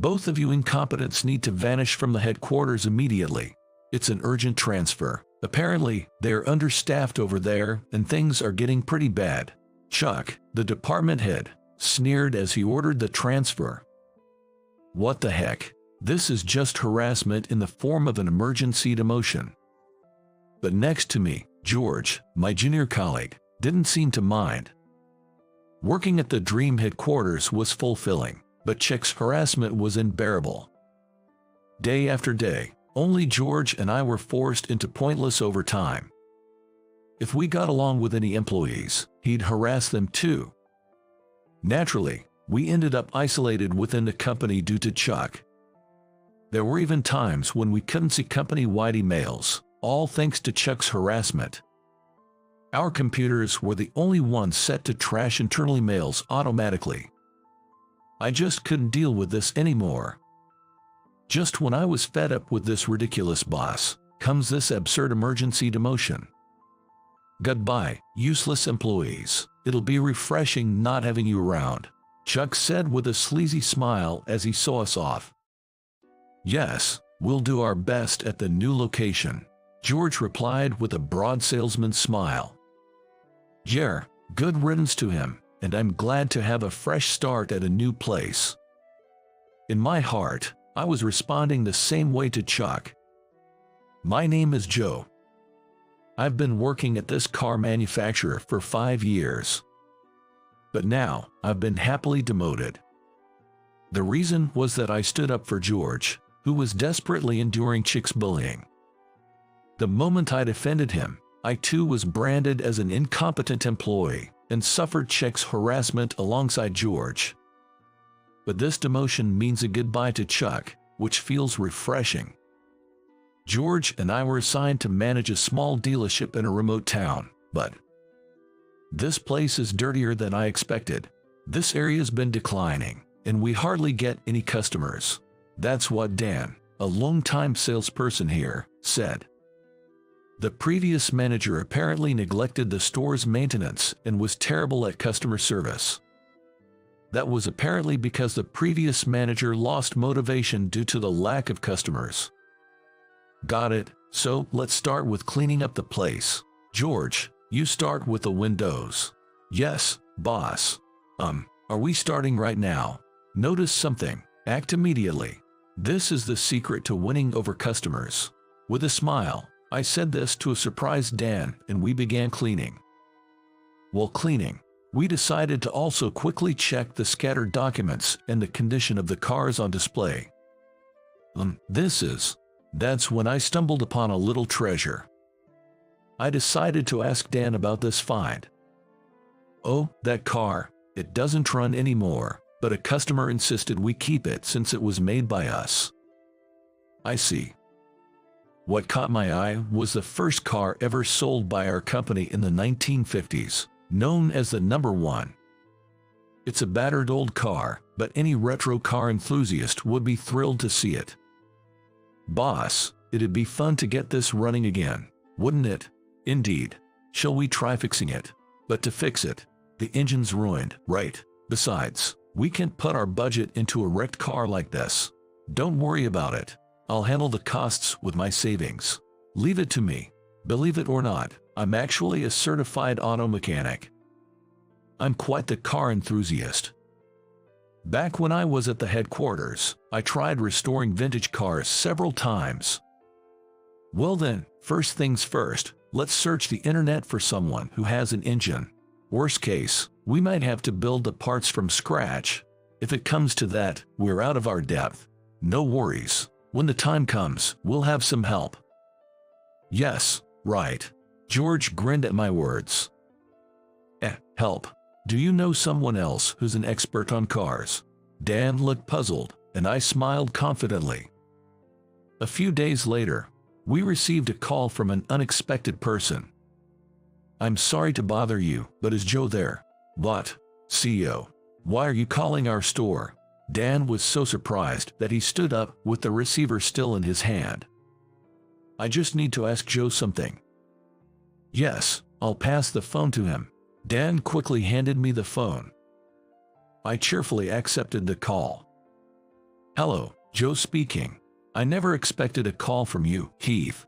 Both of you incompetents need to vanish from the headquarters immediately. It's an urgent transfer. Apparently, they're understaffed over there and things are getting pretty bad. Chuck, the department head, sneered as he ordered the transfer. What the heck? This is just harassment in the form of an emergency demotion. But next to me, George, my junior colleague, didn't seem to mind. Working at the Dream headquarters was fulfilling, but Chick's harassment was unbearable. Day after day, only George and I were forced into pointless overtime. If we got along with any employees, he'd harass them too. Naturally, we ended up isolated within the company due to Chuck. There were even times when we couldn't see company-wide emails, all thanks to Chuck's harassment. Our computers were the only ones set to trash internal emails automatically. I just couldn't deal with this anymore. Just when I was fed up with this ridiculous boss, comes this absurd emergency demotion. Goodbye, useless employees. It'll be refreshing not having you around, Chuck said with a sleazy smile as he saw us off. Yes, we'll do our best at the new location, George replied with a broad salesman's smile. Yeah, good riddance to him, and I'm glad to have a fresh start at a new place. In my heart, I was responding the same way to Chuck. My name is Joe. I've been working at this car manufacturer for 5 years. But now, I've been happily demoted. The reason was that I stood up for George, who was desperately enduring Chick's bullying. The moment I'd offended him, I too was branded as an incompetent employee and suffered Chick's harassment alongside George. But this demotion means a goodbye to Chuck, which feels refreshing. George and I were assigned to manage a small dealership in a remote town, but this place is dirtier than I expected. This area's been declining, and we hardly get any customers. That's what Dan, a longtime salesperson here, said. The previous manager apparently neglected the store's maintenance and was terrible at customer service. That was apparently because the previous manager lost motivation due to the lack of customers. Got it, so let's start with cleaning up the place. George, you start with the windows. Yes, boss. Are we starting right now? Notice something, act immediately. This is the secret to winning over customers. With a smile, I said this to a surprised Dan and we began cleaning. While cleaning, we decided to also quickly check the scattered documents and the condition of the cars on display. That's when I stumbled upon a little treasure. I decided to ask Dan about this find. Oh, that car, it doesn't run anymore, but a customer insisted we keep it since it was made by us. I see. What caught my eye was the first car ever sold by our company in the 1950s. Known as the number 1. It's a battered old car, but any retro car enthusiast would be thrilled to see it. Boss, it'd be fun to get this running again, wouldn't it? Indeed. Shall we try fixing it? But to fix it, the engine's ruined, right? Besides, we can't put our budget into a wrecked car like this. Don't worry about it. I'll handle the costs with my savings. Leave it to me. Believe it or not, I'm actually a certified auto mechanic. I'm quite the car enthusiast. Back when I was at the headquarters, I tried restoring vintage cars several times. Well then, first things first, let's search the internet for someone who has an engine. Worst case, we might have to build the parts from scratch. If it comes to that, we're out of our depth. No worries. When the time comes, we'll have some help. Yes, right. George grinned at my words. Help. Do you know someone else who's an expert on cars? Dan looked puzzled, and I smiled confidently. A few days later, we received a call from an unexpected person. I'm sorry to bother you, but is Joe there? What? CEO. Why are you calling our store? Dan was so surprised that he stood up with the receiver still in his hand. I just need to ask Joe something. Yes, I'll pass the phone to him. Dan quickly handed me the phone. I cheerfully accepted the call. Hello, Joe speaking. I never expected a call from you, Heath.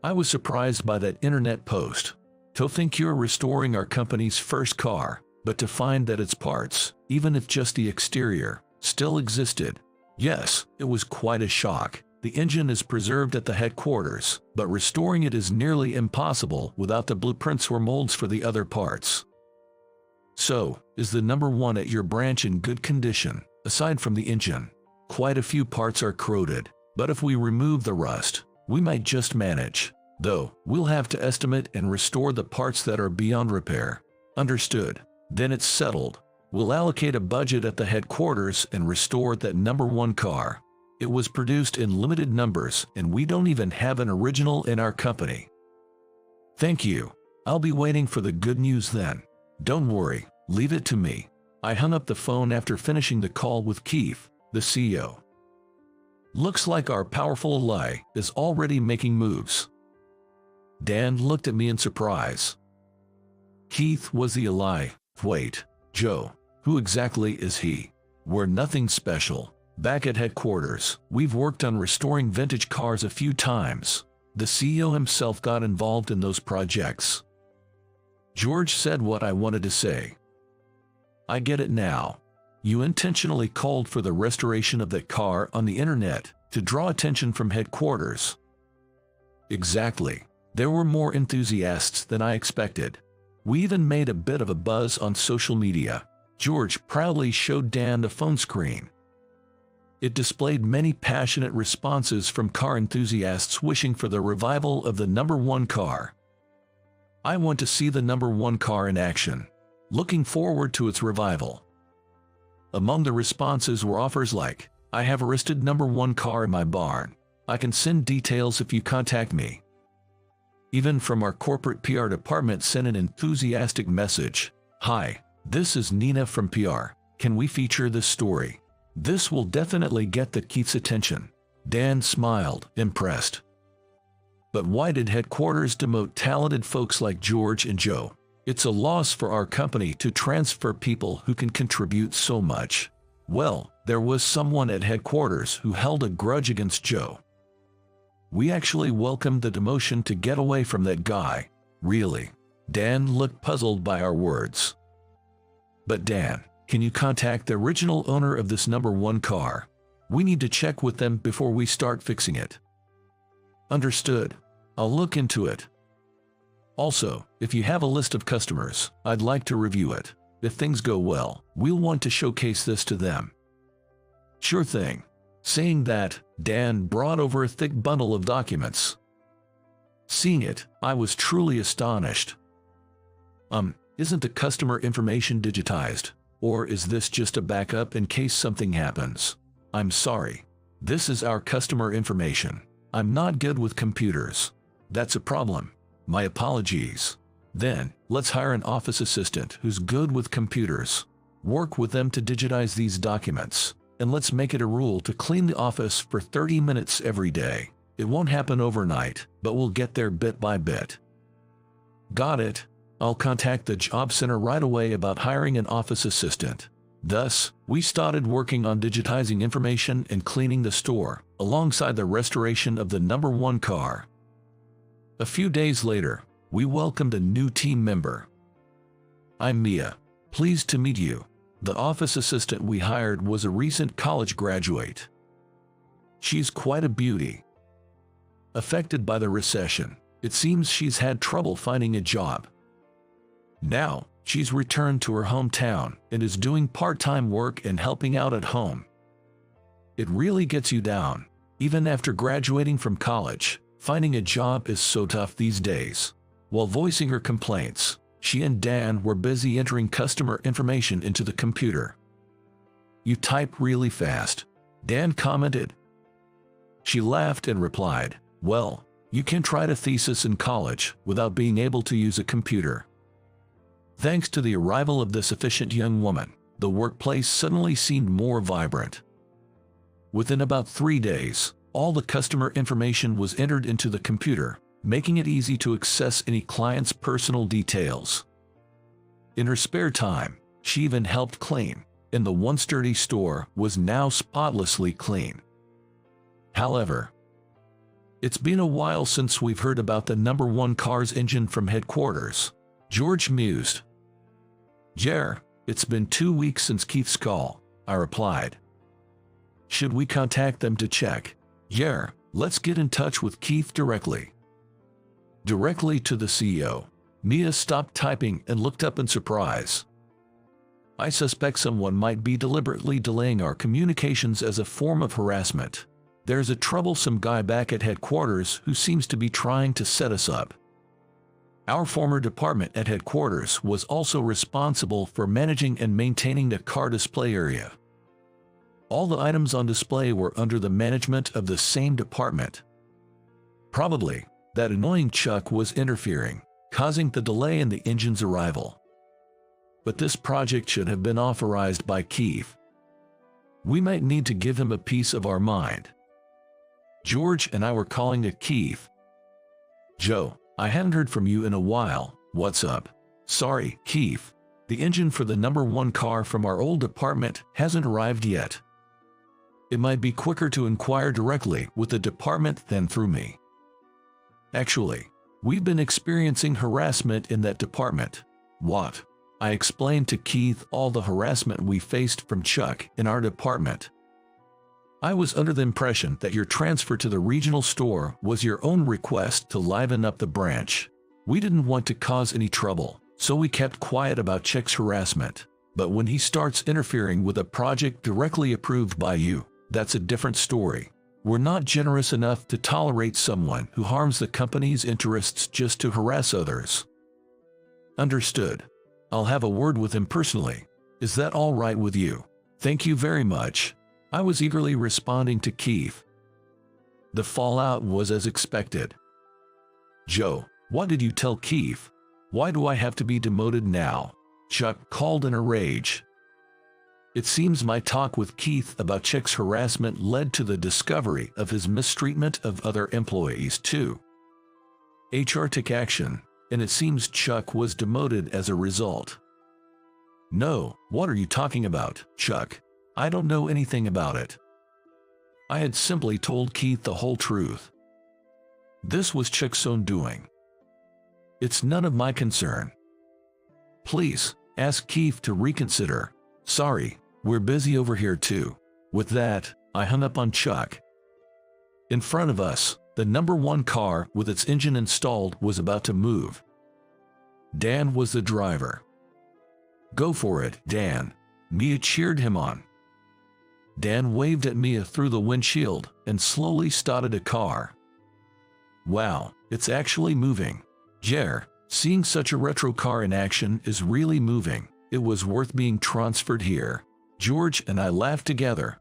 I was surprised by that internet post. To think you're restoring our company's first car, but to find that its parts, even if just the exterior, still existed. Yes, it was quite a shock. The engine is preserved at the headquarters, but restoring it is nearly impossible without the blueprints or molds for the other parts. So, is the number one at your branch in good condition, aside from the engine? Quite a few parts are corroded, but if we remove the rust, we might just manage. Though, we'll have to estimate and restore the parts that are beyond repair. Understood. Then it's settled. We'll allocate a budget at the headquarters and restore that number one car. It was produced in limited numbers and we don't even have an original in our company. Thank you. I'll be waiting for the good news then. Don't worry, leave it to me. I hung up the phone after finishing the call with Keith, the CEO. Looks like our powerful ally is already making moves. Dan looked at me in surprise. Keith was the ally. Wait, Joe, who exactly is he? We're nothing special. Back at headquarters, we've worked on restoring vintage cars a few times. The CEO himself got involved in those projects. George said what I wanted to say. I get it now. You intentionally called for the restoration of that car on the internet to draw attention from headquarters. Exactly. There were more enthusiasts than I expected. We even made a bit of a buzz on social media. George proudly showed Dan the phone screen. It displayed many passionate responses from car enthusiasts wishing for the revival of the number one car. I want to see the number one car in action. Looking forward to its revival. Among the responses were offers like, I have a listed number one car in my barn. I can send details if you contact me. Even from our corporate PR department sent an enthusiastic message. Hi, this is Nina from PR. Can we feature this story? This will definitely get the Keith's attention. Dan smiled, impressed. But why did headquarters demote talented folks like George and Joe? It's a loss for our company to transfer people who can contribute so much. Well, there was someone at headquarters who held a grudge against Joe. We actually welcomed the demotion to get away from that guy. Really? Dan looked puzzled by our words. But Dan, can you contact the original owner of this number one car? We need to check with them before we start fixing it. Understood. I'll look into it. Also, if you have a list of customers, I'd like to review it. If things go well, we'll want to showcase this to them. Sure thing. Saying that, Dan brought over a thick bundle of documents. Seeing it, I was truly astonished. Isn't the customer information digitized? Or is this just a backup in case something happens? I'm sorry. This is our customer information. I'm not good with computers. That's a problem. My apologies. Then, let's hire an office assistant who's good with computers. Work with them to digitize these documents. And let's make it a rule to clean the office for 30 minutes every day. It won't happen overnight, but we'll get there bit by bit. Got it. I'll contact the job center right away about hiring an office assistant. Thus, we started working on digitizing information and cleaning the store, alongside the restoration of the number one car. A few days later, we welcomed a new team member. I'm Mia. Pleased to meet you. The office assistant we hired was a recent college graduate. She's quite a beauty. Affected by the recession, it seems she's had trouble finding a job. Now, she's returned to her hometown and is doing part-time work and helping out at home. It really gets you down. Even after graduating from college, finding a job is so tough these days. While voicing her complaints, she and Dan were busy entering customer information into the computer. You type really fast, Dan commented. She laughed and replied, well, you can write a thesis in college without being able to use a computer. Thanks to the arrival of this efficient young woman, the workplace suddenly seemed more vibrant. Within about 3 days, all the customer information was entered into the computer, making it easy to access any client's personal details. In her spare time, she even helped clean. and the once dirty store was now spotlessly clean. However, it's been a while since we've heard about the #1 car's engine from headquarters, George mused. Jer, it's been 2 weeks since Keith's call, I replied. Should we contact them to check? Jer, let's get in touch with Keith directly. Directly to the CEO. Mia stopped typing and looked up in surprise. I suspect someone might be deliberately delaying our communications as a form of harassment. There's a troublesome guy back at headquarters who seems to be trying to set us up. Our former department at headquarters was also responsible for managing and maintaining the car display area. All the items on display were under the management of the same department. Probably, that annoying Chuck was interfering, causing the delay in the engine's arrival. But this project should have been authorized by Keith. We might need to give him a piece of our mind. George and I were calling it Keith. Joe, I haven't heard from you in a while. What's up? Sorry, Keith. The engine for the #1 car from our old department hasn't arrived yet. It might be quicker to inquire directly with the department than through me. Actually, we've been experiencing harassment in that department. What? I explained to Keith all the harassment we faced from Chuck in our department. I was under the impression that your transfer to the regional store was your own request to liven up the branch. We didn't want to cause any trouble, so we kept quiet about Chuck's harassment. But when he starts interfering with a project directly approved by you, that's a different story. We're not generous enough to tolerate someone who harms the company's interests just to harass others. Understood. I'll have a word with him personally. Is that all right with you? Thank you very much. I was eagerly responding to Keith. The fallout was as expected. Joe, what did you tell Keith? Why do I have to be demoted now? Chuck called in a rage. It seems my talk with Keith about Chuck's harassment led to the discovery of his mistreatment of other employees too. HR took action, and it seems Chuck was demoted as a result. No, what are you talking about, Chuck? I don't know anything about it. I had simply told Keith the whole truth. This was Chuck's own doing. It's none of my concern. Please, ask Keith to reconsider. Sorry, we're busy over here too. With that, I hung up on Chuck. In front of us, the #1 car with its engine installed was about to move. Dan was the driver. Go for it, Dan. Mia cheered him on. Dan waved at Mia through the windshield and slowly started a car. Wow, it's actually moving. Jer, seeing such a retro car in action is really moving. It was worth being transferred here. George and I laughed together.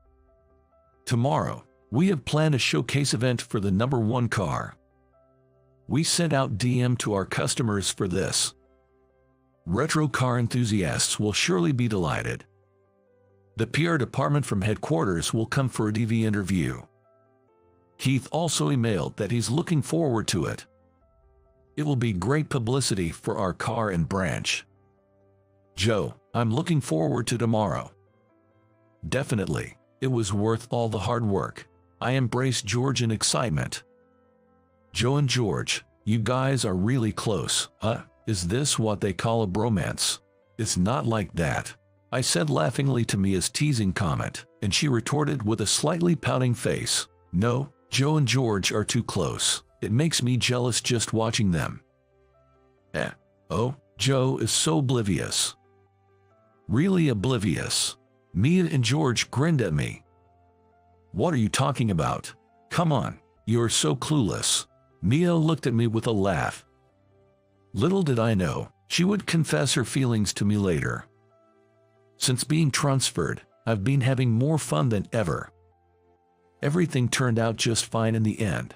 Tomorrow, we have planned a showcase event for the #1 car. We sent out DM to our customers for this. Retro car enthusiasts will surely be delighted. The PR department from headquarters will come for a DV interview. Keith also emailed that he's looking forward to it. It will be great publicity for our car and branch. Joe, I'm looking forward to tomorrow. Definitely, it was worth all the hard work. I embraced George in excitement. Joe and George, you guys are really close, huh? Is this what they call a bromance? It's not like that, I said laughingly to Mia's teasing comment, and she retorted with a slightly pouting face. No, Joe and George are too close. It makes me jealous just watching them. Oh, Joe is so oblivious. Really oblivious. Mia and George grinned at me. What are you talking about? Come on, you're so clueless. Mia looked at me with a laugh. Little did I know, she would confess her feelings to me later. Since being transferred, I've been having more fun than ever. Everything turned out just fine in the end.